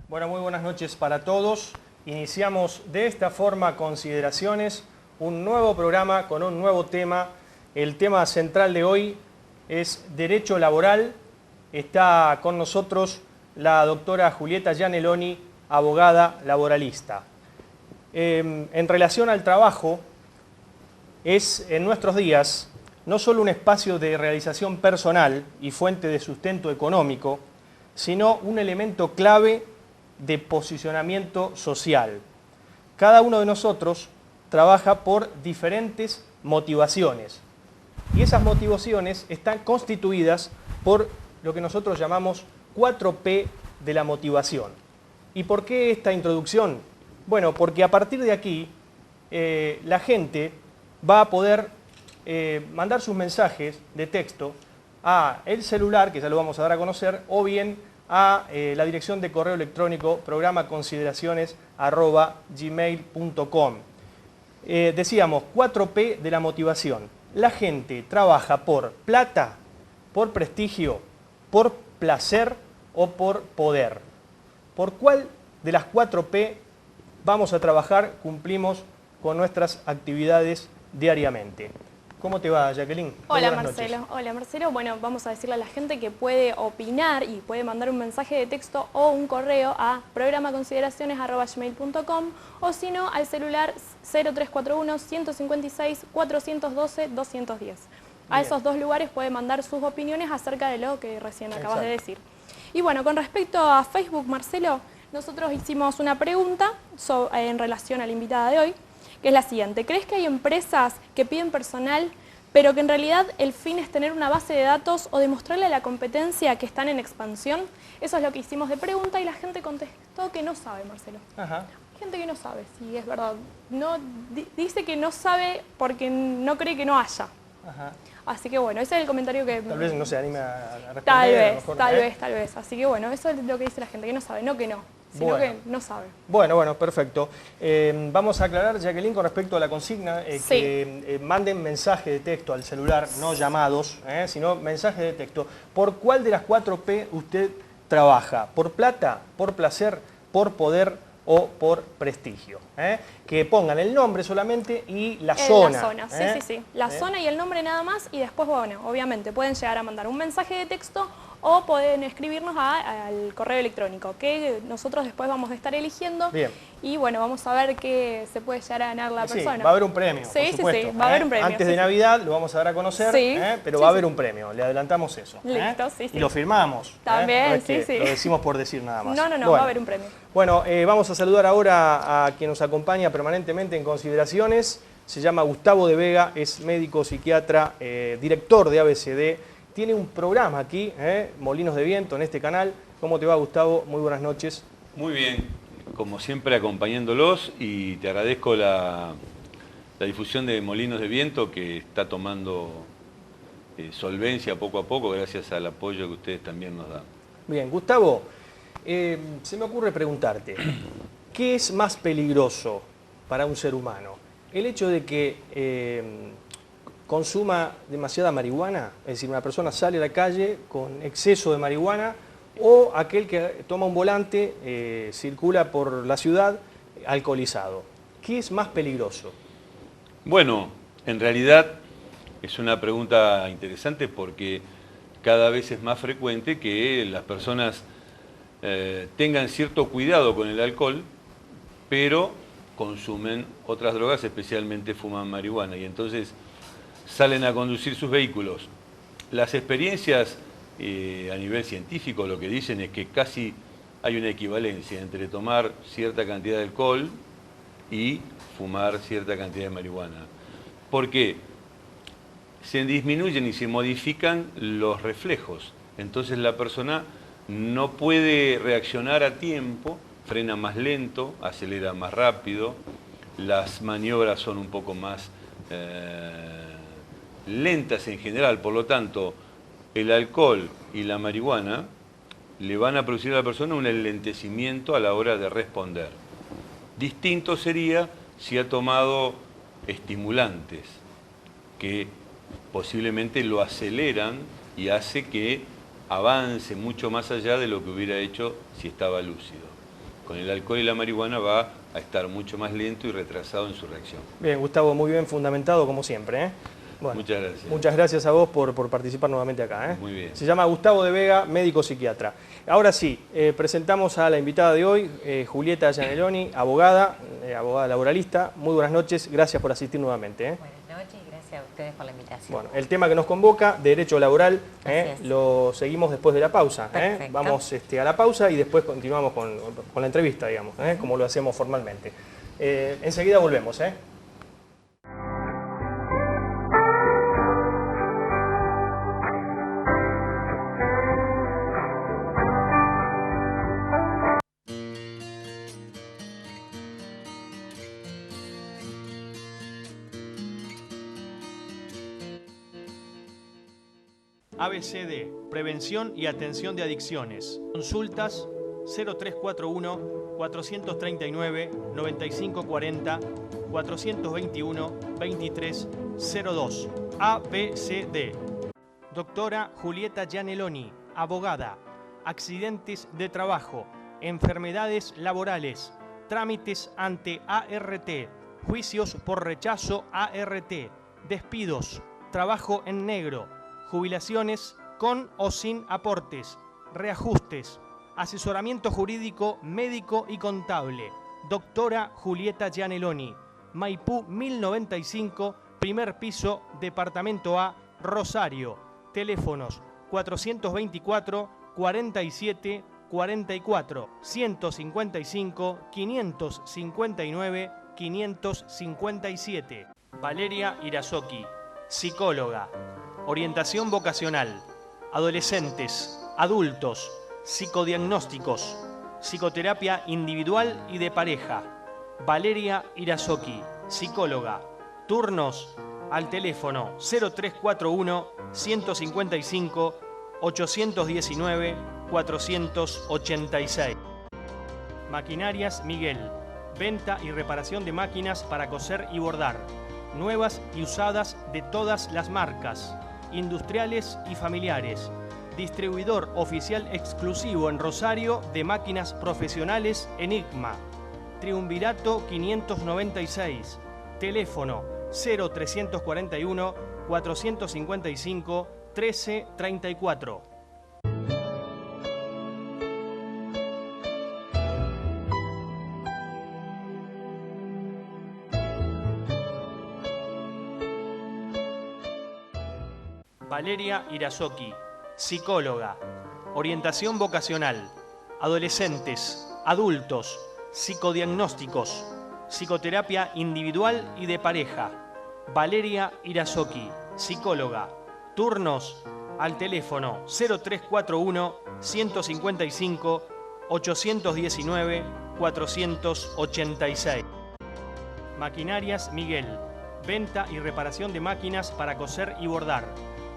Bueno, muy buenas noches para todos. Iniciamos de esta forma Consideraciones, un nuevo programa con un nuevo tema. El tema central de hoy es Derecho Laboral. Está con nosotros la doctora Julieta Gianelloni, abogada laboralista. En relación al trabajo, es en nuestros días no solo un espacio de realización personal y fuente de sustento económico, sino un elemento clave de posicionamiento social. Cada uno de nosotros trabaja por diferentes motivaciones y esas motivaciones están constituidas por lo que nosotros llamamos 4P de la motivación. ¿Y por qué esta introducción? Bueno, porque a partir de aquí la gente va a poder mandar sus mensajes de texto a el celular, que ya lo vamos a dar a conocer, o bien a la dirección de correo electrónico programaconsideraciones@gmail.com. Decíamos, 4P de la motivación. La gente trabaja por plata, por prestigio, por placer o por poder. ¿Por cuál de las 4P vamos a trabajar, cumplimos con nuestras actividades diariamente? ¿Cómo te va, Jacqueline? Hola, Marcelo. Hola, Marcelo. Bueno, vamos a decirle a la gente que puede opinar y puede mandar un mensaje de texto o un correo a programaconsideraciones@gmail.com o si no, al celular 0341-156-412-210. A esos dos lugares puede mandar sus opiniones acerca de lo que recién acabas de decir. Y bueno, con respecto a Facebook, Marcelo, nosotros hicimos una pregunta en relación a la invitada de hoy, que es la siguiente. ¿Crees que hay empresas que piden personal, pero que en realidad el fin es tener una base de datos o demostrarle a la competencia que están en expansión? Eso es lo que hicimos de pregunta y la gente contestó que no sabe, Marcelo. Ajá. Hay gente que no sabe, si es verdad. No, dice que no sabe porque no cree que no haya. Ajá. Así que bueno, ese es el comentario que... Tal vez no se anime a responder. Tal vez. Así que bueno, eso es lo que dice la gente, que no sabe, no que no, sino que no sabe. Bueno, perfecto. Vamos a aclarar, Jacqueline, con respecto a la consigna, que manden mensaje de texto al celular, no llamados, sino mensaje de texto. ¿Por cuál de las 4P usted trabaja? ¿Por plata, por placer, por poder o por prestigio? Que pongan el nombre solamente y la zona. La zona, sí. La zona y el nombre nada más y después, bueno, obviamente pueden llegar a mandar un mensaje de texto o pueden escribirnos al correo electrónico, que nosotros después vamos a estar eligiendo. Bien. Y bueno, vamos a ver qué se puede llegar a ganar la persona. Va a haber un premio, por supuesto. Va a haber un premio. Antes de Navidad lo vamos a dar a conocer, pero va a haber un premio, le adelantamos eso. Listo, Y lo firmamos. También, no es que lo decimos por decir nada más. No, va a haber un premio. Bueno, vamos a saludar ahora a quien nos acompaña permanentemente en Consideraciones. Se llama Gustavo de Vega, es médico psiquiatra, director de ABCD. Tiene un programa aquí, Molinos de Viento, en este canal. ¿Cómo te va, Gustavo? Muy buenas noches. Muy bien, como siempre acompañándolos, y te agradezco la difusión de Molinos de Viento, que está tomando solvencia poco a poco gracias al apoyo que ustedes también nos dan. Bien, Gustavo, se me ocurre preguntarte, ¿qué es más peligroso para un ser humano? ¿El hecho de que consuma demasiada marihuana? Es decir, una persona sale a la calle con exceso de marihuana, o aquel que toma un volante, circula por la ciudad alcoholizado. ¿Qué es más peligroso? Bueno, en realidad es una pregunta interesante porque cada vez es más frecuente que las personas tengan cierto cuidado con el alcohol, pero consumen otras drogas, especialmente fuman marihuana, y entonces salen a conducir sus vehículos. Las experiencias a nivel científico lo que dicen es que casi hay una equivalencia entre tomar cierta cantidad de alcohol y fumar cierta cantidad de marihuana. ¿Por qué? Se disminuyen y se modifican los reflejos. Entonces la persona no puede reaccionar a tiempo, frena más lento, acelera más rápido, las maniobras son un poco más lentas en general. Por lo tanto, el alcohol y la marihuana le van a producir a la persona un enlentecimiento a la hora de responder. Distinto sería si ha tomado estimulantes que posiblemente lo aceleran y hace que avance mucho más allá de lo que hubiera hecho si estaba lúcido. Con el alcohol y la marihuana va a estar mucho más lento y retrasado en su reacción. Bien, Gustavo, muy bien fundamentado como siempre, ¿eh? Bueno, muchas gracias. Muchas gracias a vos por participar nuevamente acá, ¿eh? Muy bien. Se llama Gustavo de Vega, médico psiquiatra. Ahora sí, presentamos a la invitada de hoy, Julieta Gianelloni, abogada laboralista. Muy buenas noches, gracias por asistir nuevamente, ¿eh? Buenas noches y gracias a ustedes por la invitación. Bueno, el tema que nos convoca, derecho laboral, lo seguimos después de la pausa. Vamos a la pausa y después continuamos con la entrevista, digamos, como lo hacemos formalmente. Enseguida volvemos. ABCD, Prevención y Atención de Adicciones. Consultas 0341-439-9540, 421-2302. ABCD. Doctora Julieta Gianelloni, abogada. Accidentes de trabajo, enfermedades laborales, trámites ante ART, juicios por rechazo ART, despidos, trabajo en negro, jubilaciones con o sin aportes, reajustes, asesoramiento jurídico, médico y contable. Doctora Julieta Gianelloni, Maipú 1095, primer piso, departamento A, Rosario. Teléfonos 424 47 44, 155 559 557. Valeria Irazoki, psicóloga. Orientación vocacional, adolescentes, adultos, psicodiagnósticos, psicoterapia individual y de pareja. Valeria Irazoki, psicóloga. Turnos al teléfono 0341 155 819 486. Maquinarias Miguel, venta y reparación de máquinas para coser y bordar, nuevas y usadas de todas las marcas, industriales y familiares. Distribuidor oficial exclusivo en Rosario de máquinas profesionales Enigma. Triunvirato 596. Teléfono 0341 455 1334. Valeria Irazoki, psicóloga. Orientación vocacional, adolescentes, adultos, psicodiagnósticos, psicoterapia individual y de pareja. Valeria Irazoki, psicóloga. Turnos al teléfono 0341 155 819 486. Maquinarias Miguel, venta y reparación de máquinas para coser y bordar,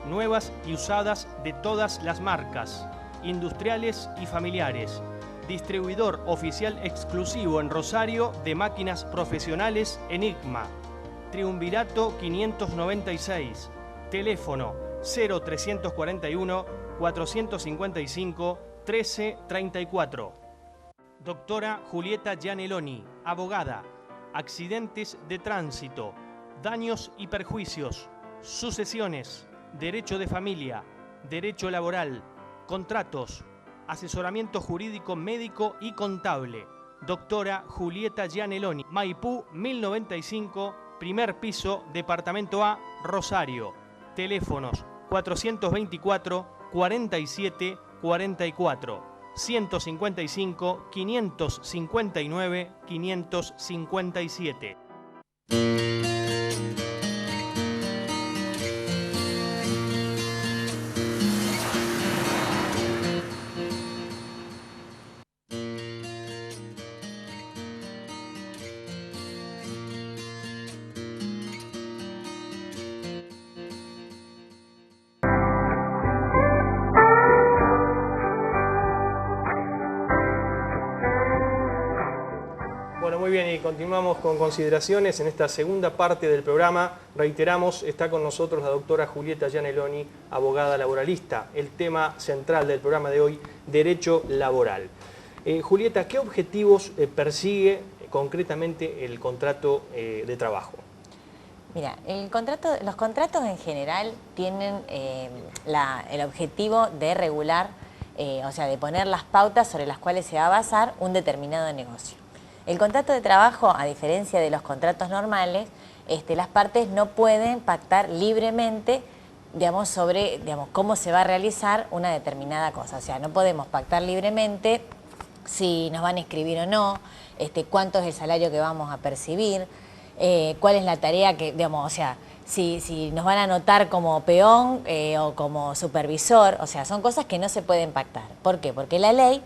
nuevas y usadas de todas las marcas, industriales y familiares. Distribuidor oficial exclusivo en Rosario de máquinas profesionales Enigma. Triunvirato 596. Teléfono 0341 455 1334. Doctora Julieta Gianelloni, abogada. Accidentes de tránsito, daños y perjuicios, sucesiones, derecho de familia, derecho laboral, contratos, asesoramiento jurídico, médico y contable. Doctora Julieta Gianelloni, Maipú 1095, primer piso, departamento A, Rosario. Teléfonos 424 47 44, 155 559 557. Bueno, muy bien, y continuamos con consideraciones en esta segunda parte del programa. Reiteramos, está con nosotros la doctora Julieta Gianelloni, abogada laboralista. El tema central del programa de hoy, derecho laboral. Julieta, ¿qué objetivos persigue concretamente el contrato de trabajo? Mira, los contratos en general tienen el objetivo de regular, o sea, de poner las pautas sobre las cuales se va a basar un determinado negocio. El contrato de trabajo, a diferencia de los contratos normales, las partes no pueden pactar libremente, digamos, sobre cómo se va a realizar una determinada cosa. O sea, no podemos pactar libremente si nos van a inscribir o no, cuánto es el salario que vamos a percibir, cuál es la tarea que, digamos, o sea, si nos van a anotar como peón o como supervisor. O sea, son cosas que no se pueden pactar. ¿Por qué? Porque la ley,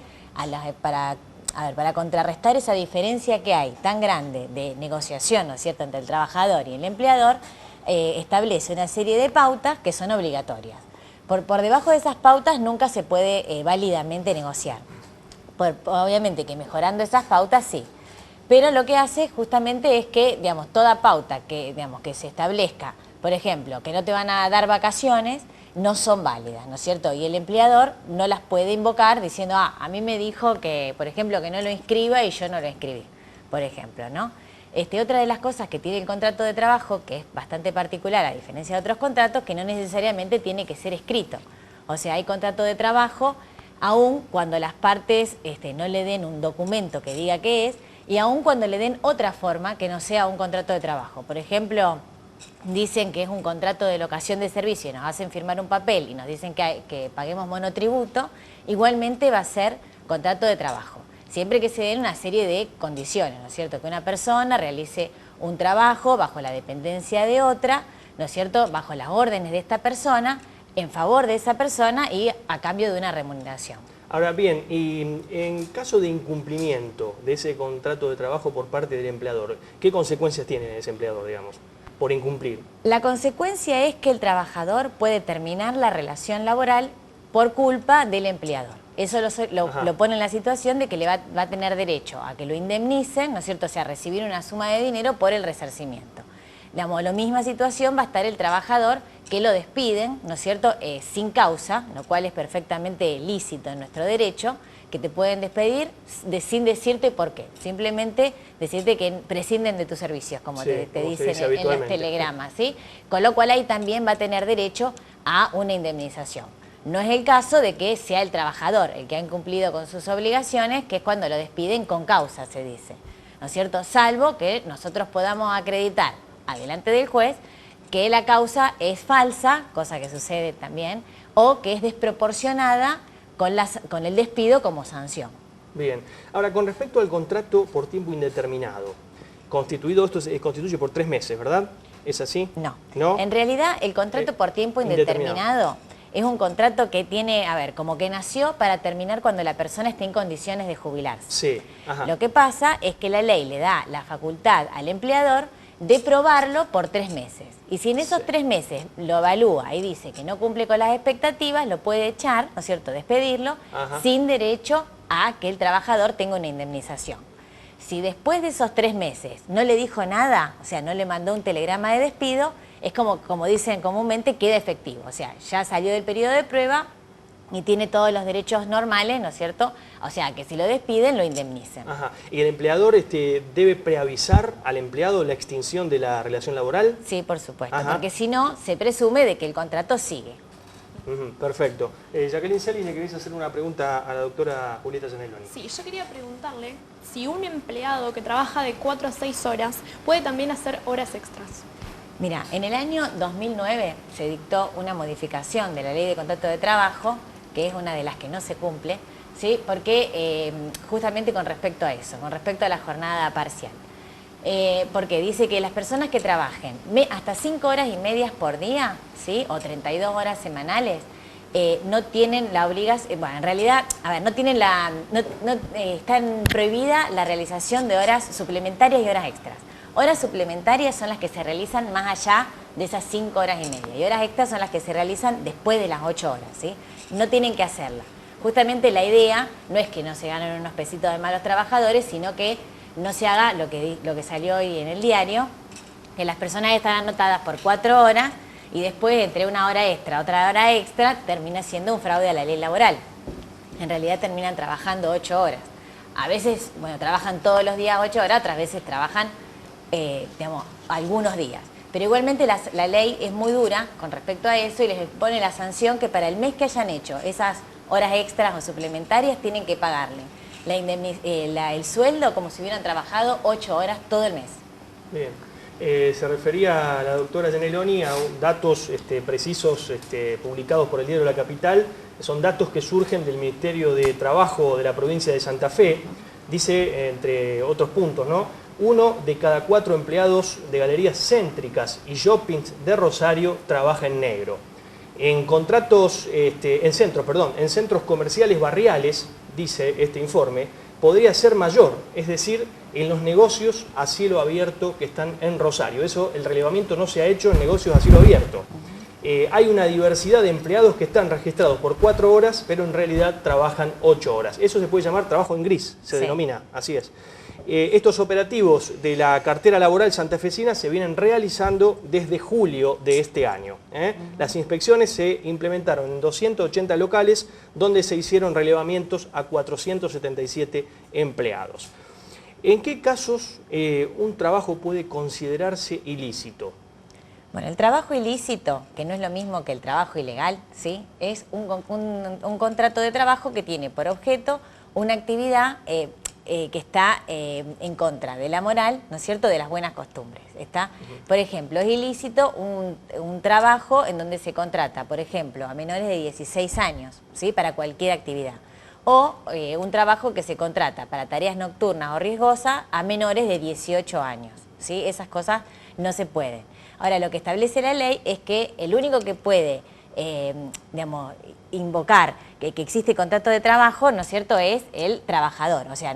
para contrarrestar esa diferencia que hay tan grande de negociación, ¿no es cierto?, entre el trabajador y el empleador, establece una serie de pautas que son obligatorias. Por debajo de esas pautas nunca se puede válidamente negociar. Obviamente que mejorando esas pautas sí, pero lo que hace justamente es que, digamos, toda pauta que se establezca, por ejemplo, que no te van a dar vacaciones, no son válidas, ¿no es cierto? Y el empleador no las puede invocar diciendo, a mí me dijo que, por ejemplo, que no lo inscriba y yo no lo inscribí, por ejemplo, ¿no? Otra de las cosas que tiene el contrato de trabajo, que es bastante particular a diferencia de otros contratos, que no necesariamente tiene que ser escrito. O sea, hay contrato de trabajo aun cuando las partes no le den un documento que diga qué es, y aun cuando le den otra forma que no sea un contrato de trabajo. Por ejemplo, dicen que es un contrato de locación de servicio y nos hacen firmar un papel y nos dicen que paguemos monotributo, igualmente va a ser contrato de trabajo. Siempre que se den una serie de condiciones, ¿no es cierto? Que una persona realice un trabajo bajo la dependencia de otra, ¿no es cierto? Bajo las órdenes de esta persona, en favor de esa persona y a cambio de una remuneración. Ahora bien, y en caso de incumplimiento de ese contrato de trabajo por parte del empleador, ¿qué consecuencias tiene ese empleador, digamos, por incumplir? La consecuencia es que el trabajador puede terminar la relación laboral por culpa del empleador. Eso lo pone en la situación de que le va a tener derecho a que lo indemnicen, ¿no es cierto? O sea, recibir una suma de dinero por el resarcimiento. Digamos, la misma situación va a estar el trabajador que lo despiden, ¿no es cierto?, sin causa, lo cual es perfectamente lícito en nuestro derecho, que te pueden despedir sin decirte por qué. Simplemente decirte que prescinden de tus servicios, como te dicen en los telegramas, ¿sí? Con lo cual ahí también va a tener derecho a una indemnización. No es el caso de que sea el trabajador el que ha incumplido con sus obligaciones, que es cuando lo despiden con causa, se dice, ¿no es cierto? Salvo que nosotros podamos acreditar adelante del juez que la causa es falsa, cosa que sucede también, o que es desproporcionada con el despido como sanción. Bien. Ahora, con respecto al contrato por tiempo indeterminado, esto se constituye por 3 meses, ¿verdad? ¿Es así? No. ¿No? En realidad, el contrato por tiempo indeterminado es un contrato que tiene, como que nació para terminar cuando la persona esté en condiciones de jubilarse. Sí. Ajá. Lo que pasa es que la ley le da la facultad al empleador de probarlo por 3 meses. Y si en esos 3 meses lo evalúa y dice que no cumple con las expectativas, lo puede echar, ¿no es cierto?, despedirlo, sin derecho a que el trabajador tenga una indemnización. Si después de esos 3 meses no le dijo nada, o sea, no le mandó un telegrama de despido, es como dicen comúnmente, queda efectivo. O sea, ya salió del periodo de prueba, y tiene todos los derechos normales, ¿no es cierto? O sea, que si lo despiden, lo indemnicen. Ajá. ¿Y el empleador debe preavisar al empleado la extinción de la relación laboral? Sí, por supuesto, Ajá. porque si no, se presume de que el contrato sigue. Perfecto. Jacqueline Celis, ¿le querés hacer una pregunta a la doctora Julieta Gianelloni? Sí, yo quería preguntarle si un empleado que trabaja de 4 a 6 horas puede también hacer horas extras. Mira, en el año 2009 se dictó una modificación de la Ley de Contrato de Trabajo, que es una de las que no se cumple, ¿sí? Porque justamente con respecto a eso, con respecto a la jornada parcial. Porque dice que las personas que trabajen hasta 5 horas y medias por día, ¿sí? O 32 horas semanales, no tienen la obligación, bueno, en realidad, a ver, no tienen están prohibida la realización de horas suplementarias y horas extras. Horas suplementarias son las que se realizan más allá de esas 5 horas y media, y horas extras son las que se realizan después de las 8 horas, ¿sí? No tienen que hacerla. Justamente la idea no es que no se ganen unos pesitos de malos trabajadores, sino que no se haga lo que salió hoy en el diario, que las personas están anotadas por 4 horas y después entre una hora extra, otra hora extra, termina siendo un fraude a la ley laboral. En realidad terminan trabajando 8 horas. A veces, bueno, trabajan todos los días 8 horas, otras veces trabajan, digamos, algunos días. Pero igualmente la ley es muy dura con respecto a eso y les pone la sanción que para el mes que hayan hecho esas horas extras o suplementarias tienen que pagarle el sueldo como si hubieran trabajado 8 horas todo el mes. Bien. Se refería a la doctora Gianelloni a datos precisos publicados por el Diario La Capital. Son datos que surgen del Ministerio de Trabajo de la provincia de Santa Fe. Dice, entre otros puntos, ¿no? 1 de cada 4 empleados de galerías céntricas y shoppings de Rosario trabaja en negro. En contratos, en centros comerciales barriales, dice este informe, podría ser mayor, es decir, en los negocios a cielo abierto que están en Rosario. Eso, el relevamiento no se ha hecho en negocios a cielo abierto. Hay una diversidad de empleados que están registrados por 4 horas, pero en realidad trabajan 8 horas. Eso se puede llamar trabajo en gris, se denomina, así es. Estos operativos de la cartera laboral santafesina se vienen realizando desde julio de este año. Las inspecciones se implementaron en 280 locales, donde se hicieron relevamientos a 477 empleados. ¿En qué casos un trabajo puede considerarse ilícito? Bueno, el trabajo ilícito, que no es lo mismo que el trabajo ilegal, ¿sí? Es un contrato de trabajo que tiene por objeto una actividad que está en contra de la moral, ¿no es cierto?, de las buenas costumbres. ¿Está? Por ejemplo, es ilícito un trabajo en donde se contrata, por ejemplo, a menores de 16 años, ¿sí?, para cualquier actividad. O un trabajo que se contrata para tareas nocturnas o riesgosas a menores de 18 años, ¿sí? Esas cosas no se pueden. Ahora, lo que establece la ley es que el único que puede, digamos, invocar que existe contrato de trabajo, ¿no es cierto?, es el trabajador. O sea,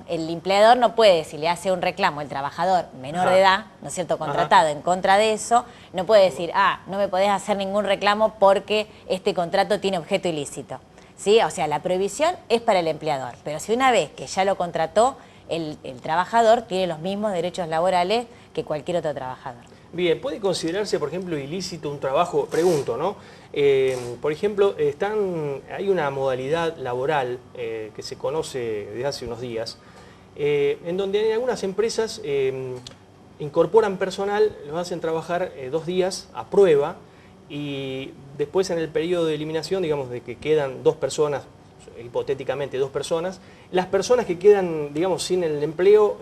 el empleador no puede, si le hace un reclamo el trabajador menor de edad, ¿no es cierto?, contratado en contra de eso, no puede decir, no me podés hacer ningún reclamo porque este contrato tiene objeto ilícito. ¿Sí? O sea, la prohibición es para el empleador, pero si una vez que ya lo contrató, el trabajador tiene los mismos derechos laborales que cualquier otro trabajador. Bien, ¿puede considerarse, por ejemplo, ilícito un trabajo? Pregunto, ¿no? Por ejemplo, hay una modalidad laboral que se conoce desde hace unos días, en donde en algunas empresas incorporan personal, los hacen trabajar 2 días a prueba y después en el periodo de eliminación, digamos, de que quedan 2 personas, hipotéticamente 2 personas, las personas que quedan, digamos, sin el empleo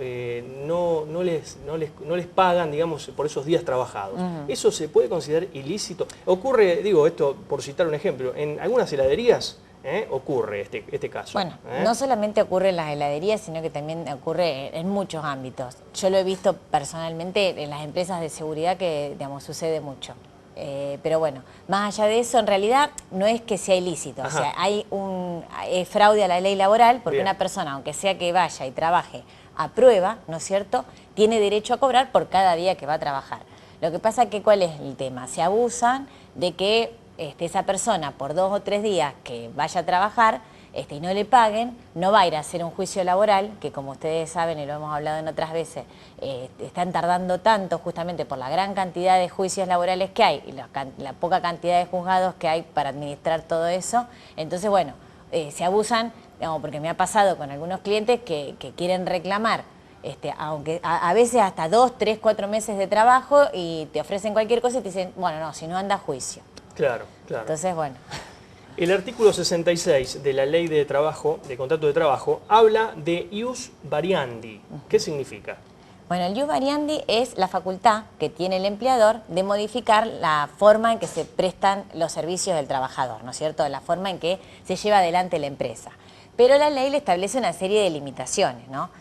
no les pagan, digamos, por esos días trabajados. ¿Eso se puede considerar ilícito? Ocurre, digo esto por citar un ejemplo, en algunas heladerías ocurre este caso. Bueno, no solamente ocurre en las heladerías, sino que también ocurre en muchos ámbitos. Yo lo he visto personalmente en las empresas de seguridad que, digamos, sucede mucho. Pero bueno, más allá de eso, en realidad no es que sea ilícito. O sea, hay fraude a la ley laboral porque una persona, aunque sea que vaya y trabaje a prueba, ¿no es cierto?, tiene derecho a cobrar por cada día que va a trabajar. Lo que pasa es que, ¿cuál es el tema? Se abusan de que esa persona, por 2 o 3 días que vaya a trabajar, y no le paguen, no va a ir a hacer un juicio laboral, que como ustedes saben y lo hemos hablado en otras veces, están tardando tanto justamente por la gran cantidad de juicios laborales que hay y la poca cantidad de juzgados que hay para administrar todo eso. Entonces, bueno, se abusan, digamos, porque me ha pasado con algunos clientes que quieren reclamar, aunque a veces hasta 2, 3, 4 meses de trabajo y te ofrecen cualquier cosa y te dicen, bueno, no, si no anda a juicio. Claro, claro. Entonces, bueno. El artículo 66 de la Ley de Trabajo, de Contrato de Trabajo, habla de ius variandi. ¿Qué significa? Bueno, el ius variandi es la facultad que tiene el empleador de modificar la forma en que se prestan los servicios del trabajador, ¿no es cierto? La forma en que se lleva adelante la empresa. Pero la ley le establece una serie de limitaciones, ¿no?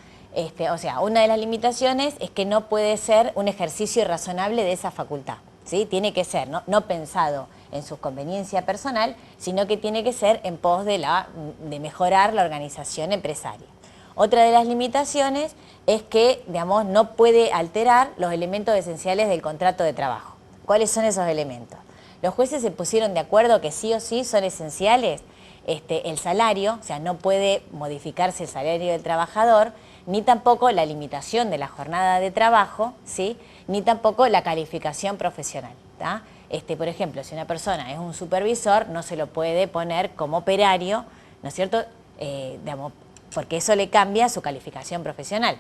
O sea, una de las limitaciones es que no puede ser un ejercicio irrazonable de esa facultad, ¿sí? Tiene que ser no pensado en su conveniencia personal, sino que tiene que ser en pos de mejorar la organización empresaria. Otra de las limitaciones es que, digamos, no puede alterar los elementos esenciales del contrato de trabajo. ¿Cuáles son esos elementos? Los jueces se pusieron de acuerdo que sí o sí son esenciales el salario, o sea, no puede modificarse el salario del trabajador, ni tampoco la limitación de la jornada de trabajo, ¿sí? Ni tampoco la calificación profesional, ¿tá? Por ejemplo, si una persona es un supervisor, no se lo puede poner como operario, ¿no es cierto? Digamos, porque eso le cambia su calificación profesional.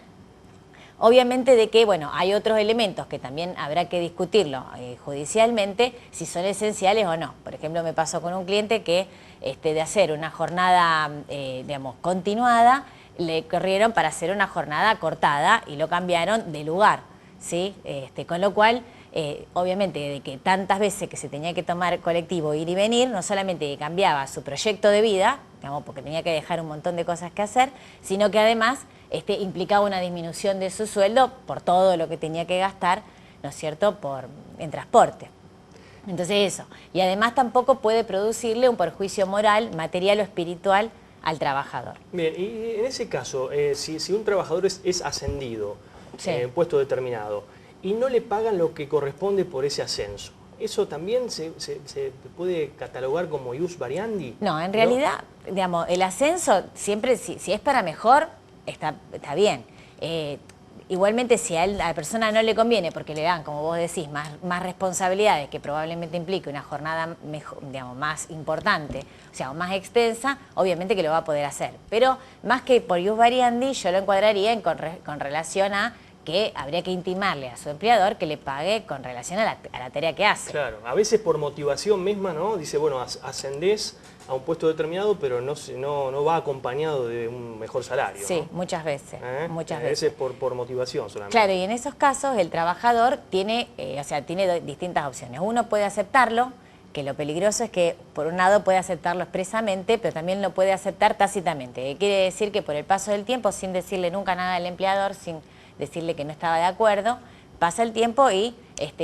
Obviamente de que, bueno, hay otros elementos que también habrá que discutirlo judicialmente, si son esenciales o no. Por ejemplo, me pasó con un cliente que de hacer una jornada, digamos, continuada, le corrieron para hacer una jornada cortada y lo cambiaron de lugar, ¿sí? Con lo cual, obviamente, de que tantas veces que se tenía que tomar colectivo, ir y venir, no solamente que cambiaba su proyecto de vida, digamos, porque tenía que dejar un montón de cosas que hacer, sino que además implicaba una disminución de su sueldo por todo lo que tenía que gastar, ¿no es cierto?, en transporte. Entonces eso. Y además tampoco puede producirle un perjuicio moral, material o espiritual al trabajador. Bien, y en ese caso, si un trabajador es ascendido Sí. en un puesto determinado y no le pagan lo que corresponde por ese ascenso, ¿eso también se puede catalogar como ius variandi? No, en realidad, digamos, el ascenso siempre, si es para mejor, está bien. Igualmente, si a la persona no le conviene porque le dan, como vos decís, más responsabilidades que probablemente implique una jornada mejor, digamos, más importante, o sea, más extensa, obviamente que lo va a poder hacer. Pero más que por ius variandi, yo lo encuadraría con relación a que habría que intimarle a su empleador que le pague con relación a la tarea que hace. Claro, a veces por motivación misma, ¿no? Dice, bueno, ascendés a un puesto determinado, pero no va acompañado de un mejor salario. Sí, ¿no? muchas veces, muchas A veces. veces por motivación solamente. Claro, y en esos casos el trabajador tiene, tiene distintas opciones. Uno puede aceptarlo, que lo peligroso es que por un lado puede aceptarlo expresamente, pero también lo puede aceptar tácitamente. Quiere decir que por el paso del tiempo, sin decirle nunca nada al empleador, sin decirle que no estaba de acuerdo, pasa el tiempo y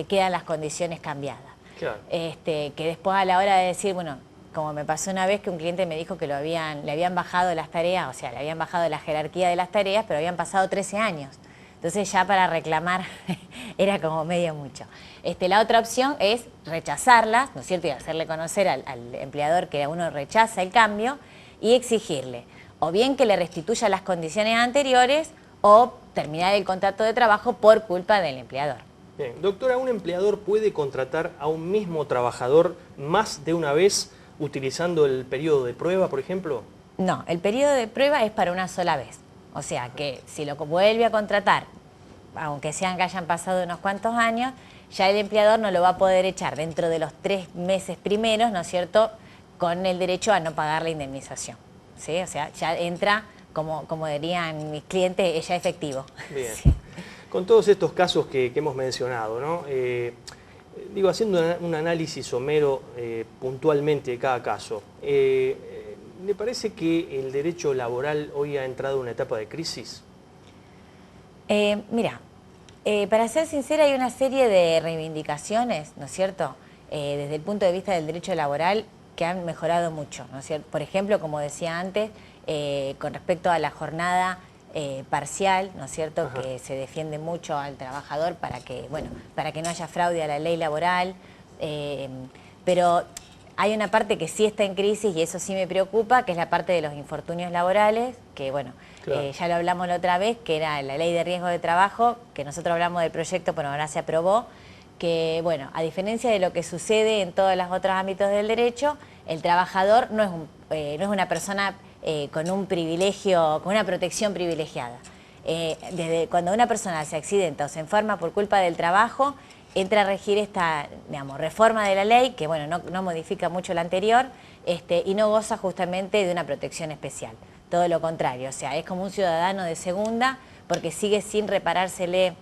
quedan las condiciones cambiadas. Claro. Que después a la hora de decir, bueno, como me pasó una vez que un cliente me dijo que le habían bajado las tareas, o sea, le habían bajado la jerarquía de las tareas, pero habían pasado 13 años. Entonces ya para reclamar era como medio mucho. La otra opción es rechazarlas, ¿no es cierto? Y hacerle conocer al empleador que uno rechaza el cambio y exigirle o bien que le restituya las condiciones anteriores o terminar el contrato de trabajo por culpa del empleador. Bien. Doctora, ¿un empleador puede contratar a un mismo trabajador más de una vez utilizando el periodo de prueba, por ejemplo? No, el periodo de prueba es para una sola vez. O sea que si lo vuelve a contratar, aunque sean que hayan pasado unos cuantos años, ya el empleador no lo va a poder echar dentro de los 3 meses primeros, ¿no es cierto?, con el derecho a no pagar la indemnización. ¿Sí? O sea, ya entra, como dirían mis clientes, ya efectivo. Bien. Sí. Con todos estos casos que hemos mencionado, ¿no? Haciendo un análisis somero puntualmente de cada caso, ¿le parece que el derecho laboral hoy ha entrado en una etapa de crisis? Mira, para ser sincera, hay una serie de reivindicaciones, ¿no es cierto?, desde el punto de vista del derecho laboral que han mejorado mucho, ¿no es cierto? Por ejemplo, como decía antes, con respecto a la jornada parcial, ¿no es cierto?, Ajá. que se defiende mucho al trabajador para que no haya fraude a la ley laboral, pero hay una parte que sí está en crisis y eso sí me preocupa, que es la parte de los infortunios laborales, que bueno, claro, ya lo hablamos la otra vez, que era la ley de riesgo de trabajo, que nosotros hablamos del proyecto, pero ahora se aprobó, que bueno, a diferencia de lo que sucede en todos los otros ámbitos del derecho, el trabajador no es una persona con un privilegio, con una protección privilegiada. Desde cuando una persona se accidenta o se enferma por culpa del trabajo, entra a regir esta, digamos, reforma de la ley, que bueno, no modifica mucho la anterior, y no goza justamente de una protección especial. Todo lo contrario, o sea, es como un ciudadano de segunda, porque sigue sin reparársele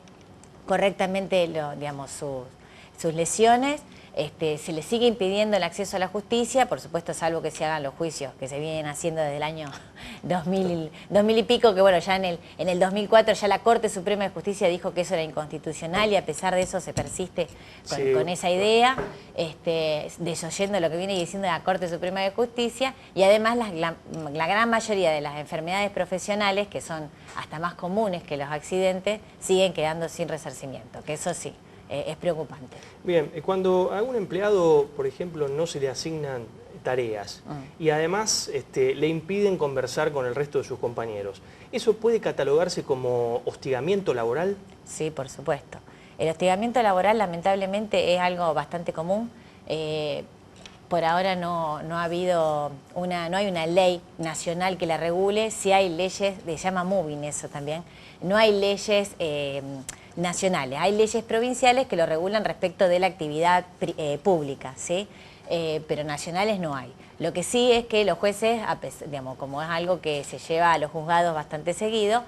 correctamente digamos, sus lesiones. Se le sigue impidiendo el acceso a la justicia, por supuesto, salvo que se hagan los juicios que se vienen haciendo desde el año 2000 y pico, que bueno, ya en el 2004 ya la Corte Suprema de Justicia dijo que eso era inconstitucional y a pesar de eso se persiste con esa idea, desoyendo lo que viene diciendo la Corte Suprema de Justicia, y además la gran mayoría de las enfermedades profesionales, que son hasta más comunes que los accidentes, siguen quedando sin resarcimiento, que eso sí. Es preocupante. Bien, cuando a un empleado, por ejemplo, no se le asignan tareas y además le impiden conversar con el resto de sus compañeros, ¿eso puede catalogarse como hostigamiento laboral? Sí, por supuesto. El hostigamiento laboral lamentablemente es algo bastante común. Por ahora no hay una ley nacional que la regule. Sí hay leyes, se llama moving eso también. No hay leyes nacionales, hay leyes provinciales que lo regulan respecto de la actividad pública, ¿sí? Pero nacionales no hay. Lo que sí es que los jueces, digamos, como es algo que se lleva a los juzgados bastante seguido,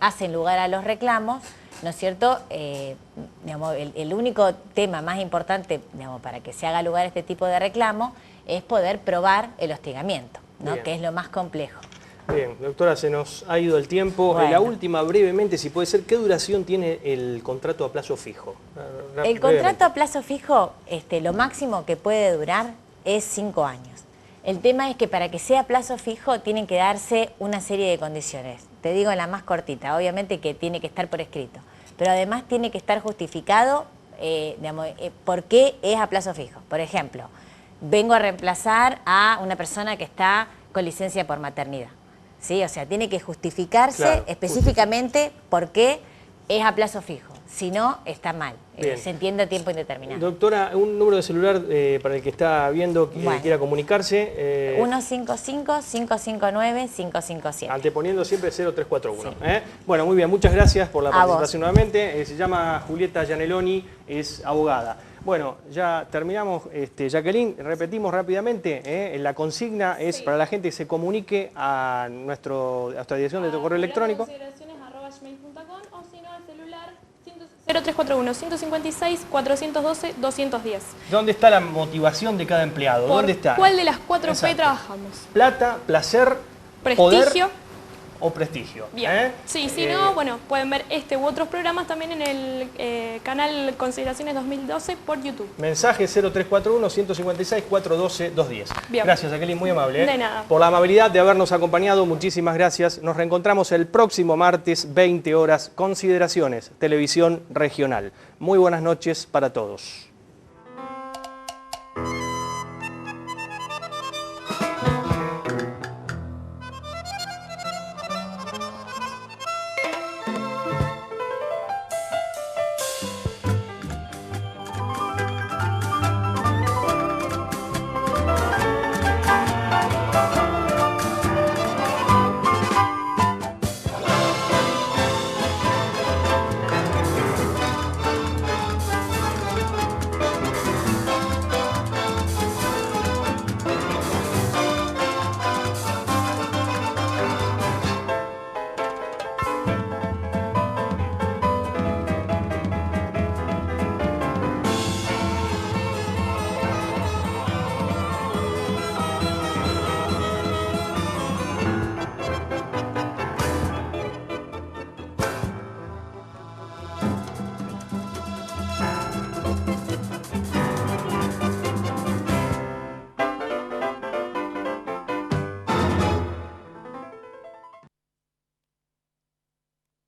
hacen lugar a los reclamos, ¿no es cierto? Digamos, el único tema más importante, digamos, para que se haga lugar a este tipo de reclamo es poder probar el hostigamiento, ¿no? Que es lo más complejo. Bien, doctora, se nos ha ido el tiempo. Bueno. La última, brevemente, si puede ser, ¿qué duración tiene el contrato a plazo fijo? El contrato a plazo fijo, lo máximo que puede durar es 5 años. El tema es que para que sea plazo fijo tienen que darse una serie de condiciones. Te digo la más cortita, obviamente que tiene que estar por escrito, pero además tiene que estar justificado, digamos, por qué es a plazo fijo. Por ejemplo, vengo a reemplazar a una persona que está con licencia por maternidad. ¿Sí? O sea, tiene que justificarse específicamente por qué es a plazo fijo. Si no, está mal. Se entiende a tiempo indeterminado. Doctora, un número de celular para el que está viendo que quiera comunicarse. 155-559-557. Anteponiendo siempre 0341. Sí. Bueno, muy bien, muchas gracias por la participación nuevamente. Se llama Julieta Gianelloni, es abogada. Bueno, ya terminamos, Jacqueline, repetimos rápidamente, la consigna es para la gente que se comunique a nuestra dirección de correo electrónico. O si no, al celular 0341 156 412 210. ¿Dónde está la motivación de cada empleado? ¿Dónde está? ¿Cuál de las 4P trabajamos? Plata, placer, prestigio. Poder o prestigio. Bien. Sí, si no, bueno, pueden ver este u otros programas también en el canal Consideraciones 2012 por YouTube. Mensaje 0341 156 412 210. Bien. Gracias, Jacqueline, muy amable. De nada. Por la amabilidad de habernos acompañado, muchísimas gracias. Nos reencontramos el próximo martes, 20 horas, Consideraciones, Televisión Regional. Muy buenas noches para todos.